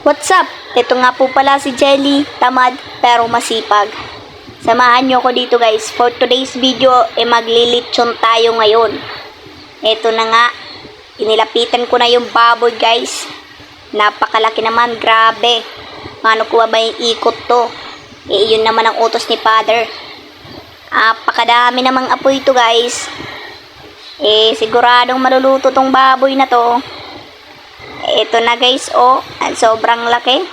What's up? Ito nga po pala si Jelly, tamad pero masipag. Samahan nyo ko dito guys. For today's video, maglilitsyon tayo ngayon. Ito na nga, inilapitan ko na yung baboy guys. Napakalaki naman, grabe. Paano ko ba yung ikot to? Yun naman ang utos ni Father. Napakadami namang apoy ito guys. Siguradong maluluto tong baboy na to. Ito na guys, sobrang laki.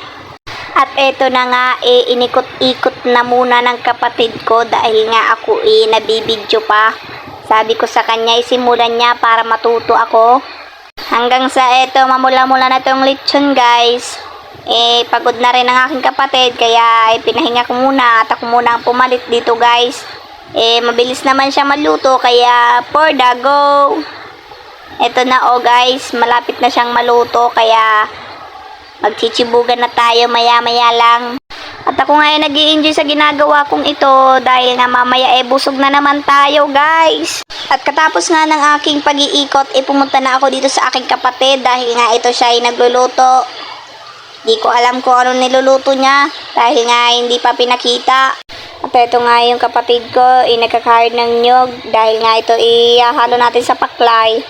At ito na nga, inikot-ikot na muna ng kapatid ko dahil nga ako nabibidyo pa. Sabi ko sa kanya, isimulan niya para matuto ako. Hanggang sa ito, mamula-mula na tong lechon guys. Pagod na rin ang aking kapatid, kaya pinahinga ko muna at ako muna ang pumalit dito guys. Mabilis naman siya maluto, kaya for the go. Ito na guys, malapit na siyang maluto, kaya magchichibugan na tayo maya-maya lang. At ako nga nag-i-enjoy sa ginagawa kong ito dahil nga mamaya busog na naman tayo guys. At katapos nga ng aking pag-iikot, pumunta na ako dito sa aking kapatid dahil nga ito siya ay nagluluto. Di ko alam kung ano niluluto niya dahil nga hindi pa pinakita. At ito nga yung kapatid ko, nagkakahard ng nyog dahil nga ito ihahalo natin sa paklay.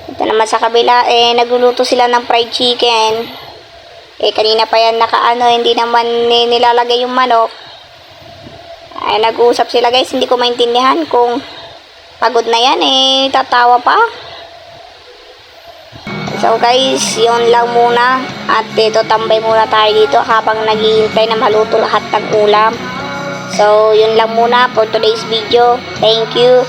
Ito naman sa kabila, nagluluto sila ng fried chicken. Kanina pa yan hindi naman nilalagay yung manok. Nag-uusap sila guys, hindi ko maintindihan kung pagod na yan, tatawa pa. So guys, yun lang muna. At ito, tambay muna tayo dito habang naghihintay na maluto lahat ng ulam. So, yun lang muna for today's video. Thank you.